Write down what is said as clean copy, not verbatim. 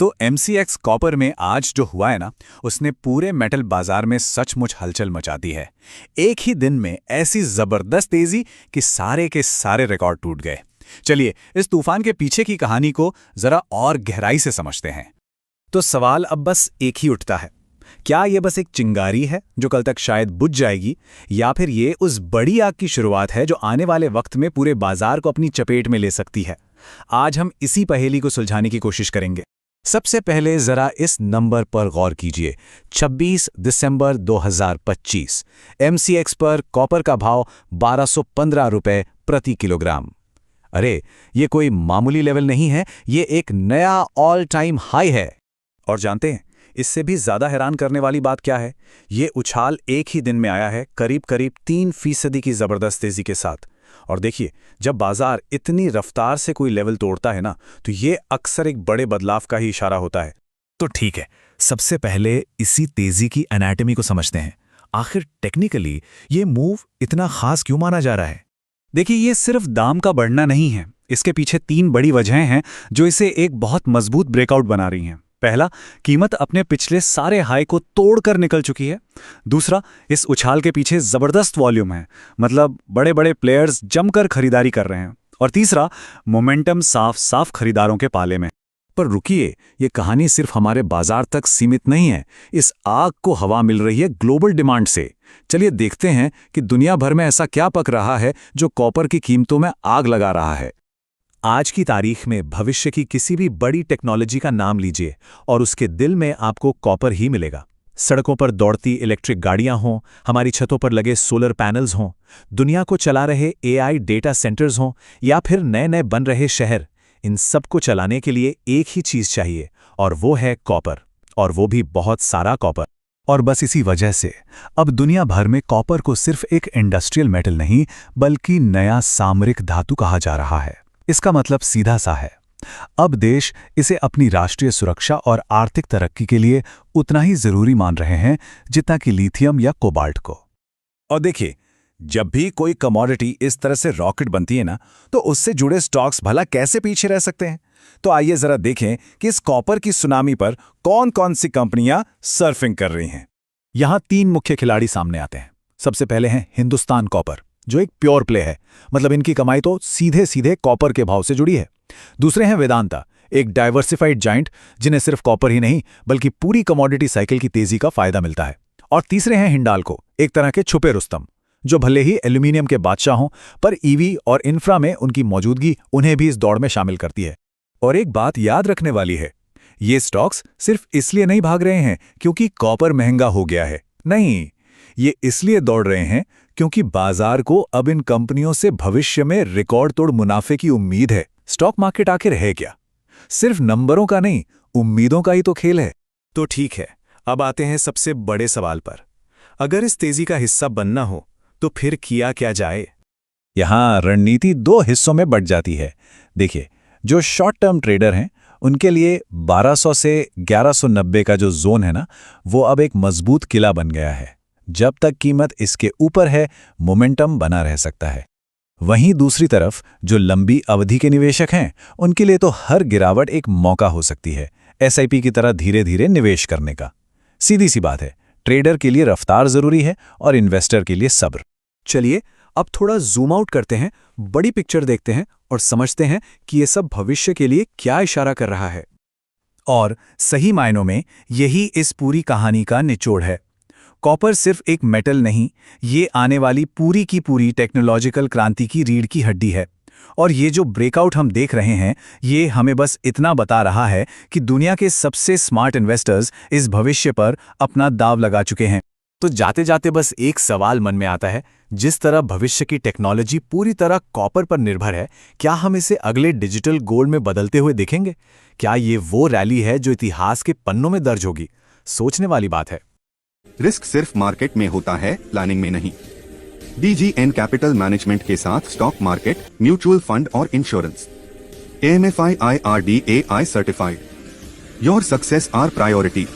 तो MCX copper में आज जो हुआ है ना, उसने पूरे मेटल बाजार में सचमुच हलचल मचा दी है। एक ही दिन में ऐसी जबरदस्त तेजी कि सारे के सारे रिकॉर्ड टूट गए। चलिए इस तूफान के पीछे की कहानी को जरा और गहराई से समझते हैं। तो सवाल अब बस एक ही उठता है, क्या ये बस एक चिंगारी है जो कल तक शायद बुझ जाएगी, या फिर ये उस बड़ी आग की शुरुआत है जो आने वाले वक्त में पूरे बाजार को अपनी चपेट में ले सकती है? आज हम इसी पहेली को सुलझाने की कोशिश करेंगे। सबसे पहले जरा इस नंबर पर गौर कीजिए, 26 दिसंबर 2025। MCX पर कॉपर का भाव 1215 रुपए प्रति किलोग्राम। अरे ये कोई मामूली लेवल नहीं है, ये एक नया ऑल टाइम हाई है। और जानते हैं इससे भी ज्यादा हैरान करने वाली बात क्या है? ये उछाल एक ही दिन में आया है, करीब 3% की जबरदस्त तेजी के साथ। और देखिए, जब बाजार इतनी रफ्तार से कोई लेवल तोड़ता है ना, तो ये अक्सर एक बड़े बदलाव का ही इशारा होता है। तो ठीक है, सबसे पहले इसी तेजी की एनाटॉमी को समझते हैं। आखिर टेक्निकली ये मूव इतना खास क्यों माना जा रहा है? देखिए, ये सिर्फ दाम का बढ़ना नहीं है। इसके पीछे 3 बड़ी वजहें हैं जो इसे एक बहुत मजबूत ब्रेकआउट बना रही हैं। पहला, कीमत अपने पिछले सारे हाई को तोड़कर निकल चुकी है। दूसरा, इस उछाल के पीछे जबरदस्त वॉल्यूम है, मतलब बड़े बड़े प्लेयर्स जमकर खरीदारी कर रहे हैं। और तीसरा, मोमेंटम साफ साफ खरीदारों के पाले में। पर रुकिए, ये कहानी सिर्फ हमारे बाजार तक सीमित नहीं है। इस आग को हवा मिल रही है ग्लोबल डिमांड से। चलिए देखते हैं कि दुनिया भर में ऐसा क्या पक रहा है जो कॉपर की कीमतों में आग लगा रहा है। आज की तारीख में भविष्य की किसी भी बड़ी टेक्नोलॉजी का नाम लीजिए और उसके दिल में आपको कॉपर ही मिलेगा। सड़कों पर दौड़ती इलेक्ट्रिक गाड़ियां हों, हमारी छतों पर लगे सोलर पैनल्स हों, दुनिया को चला रहे AI डेटा सेंटर्स हों, या फिर नए नए बन रहे शहर, इन सब को चलाने के लिए एक ही चीज चाहिए, और वो है कॉपर। और वो भी बहुत सारा कॉपर। और बस इसी वजह से अब दुनिया भर में कॉपर को सिर्फ एक इंडस्ट्रियल मेटल नहीं, बल्कि नया सामरिक धातु कहा जा रहा है। इसका मतलब सीधा सा है, अब देश इसे अपनी राष्ट्रीय सुरक्षा और आर्थिक तरक्की के लिए उतना ही जरूरी मान रहे हैं जितना कि लिथियम या कोबाल्ट को। और देखिए, जब भी कोई कमोडिटी इस तरह से रॉकेट बनती है ना, तो उससे जुड़े स्टॉक्स भला कैसे पीछे रह सकते हैं? तो आइए जरा देखें कि इस कॉपर की सुनामी पर कौन कौन सी कंपनियां सर्फिंग कर रही हैं। यहां 3 मुख्य खिलाड़ी सामने आते हैं। सबसे पहले हैं हिंदुस्तान कॉपर, जो एक प्योर प्ले है, मतलब इनकी कमाई तो सीधे सीधे कॉपर के भाव से जुड़ी है। दूसरे हैं वेदांता, एक डाइवर्सिफाइड जाइंट जिन्हें सिर्फ कॉपर ही नहीं बल्कि पूरी कमोडिटी साइकिल की तेजी का फायदा मिलता है। और तीसरे हैं हिंडाल्को, एक तरह के छुपे रुस्तम, जो भले ही एल्यूमिनियम के बादशाह हों, पर EV और इंफ्रा में उनकी मौजूदगी उन्हें भी इस दौड़ में शामिल करती है। और एक बात याद रखने वाली है, ये स्टॉक्स सिर्फ इसलिए नहीं भाग रहे हैं क्योंकि कॉपर महंगा हो गया है, नहीं, ये इसलिए दौड़ रहे हैं क्योंकि बाजार को अब इन कंपनियों से भविष्य में रिकॉर्ड तोड़ मुनाफे की उम्मीद है। स्टॉक मार्केट आखिर है क्या? सिर्फ नंबरों का नहीं, उम्मीदों का ही तो खेल है। तो ठीक है, अब आते हैं सबसे बड़े सवाल पर। अगर इस तेजी का हिस्सा बनना हो तो फिर किया क्या जाए? यहां रणनीति 2 हिस्सों में बंट जाती है। देखिए, जो शॉर्ट टर्म ट्रेडर हैं उनके लिए 1200 से 1190 का जो जोन है ना, वो अब एक मजबूत किला बन गया है। जब तक कीमत इसके ऊपर है, मोमेंटम बना रह सकता है। वहीं दूसरी तरफ जो लंबी अवधि के निवेशक हैं, उनके लिए तो हर गिरावट एक मौका हो सकती है, SIP की तरह धीरे धीरे निवेश करने का। सीधी सी बात है, ट्रेडर के लिए रफ्तार जरूरी है और इन्वेस्टर के लिए सब्र। चलिए अब थोड़ा जूम आउट करते हैं, बड़ी पिक्चर देखते हैं और समझते हैं कि ये सब भविष्य के लिए क्या इशारा कर रहा है। और सही मायनों में यही इस पूरी कहानी का निचोड़ है। कॉपर सिर्फ एक मेटल नहीं, ये आने वाली पूरी की पूरी टेक्नोलॉजिकल क्रांति की रीढ़ की हड्डी है। और ये जो ब्रेकआउट हम देख रहे हैं, ये हमें बस इतना बता रहा है कि दुनिया के सबसे स्मार्ट इन्वेस्टर्स इस भविष्य पर अपना दांव लगा चुके हैं। तो जाते जाते बस एक सवाल मन में आता है, जिस तरह भविष्य की टेक्नोलॉजी पूरी तरह कॉपर पर निर्भर है, क्या हम इसे अगले डिजिटल गोल्ड में बदलते हुए देखेंगे? क्या ये वो रैली है जो इतिहास के पन्नों में दर्ज होगी? सोचने वाली बात है। रिस्क सिर्फ मार्केट में होता है, प्लानिंग में नहीं। DGN कैपिटल मैनेजमेंट के साथ स्टॉक मार्केट, म्यूचुअल फंड और insurance. AMFI IRDAI certified. Your success are priority.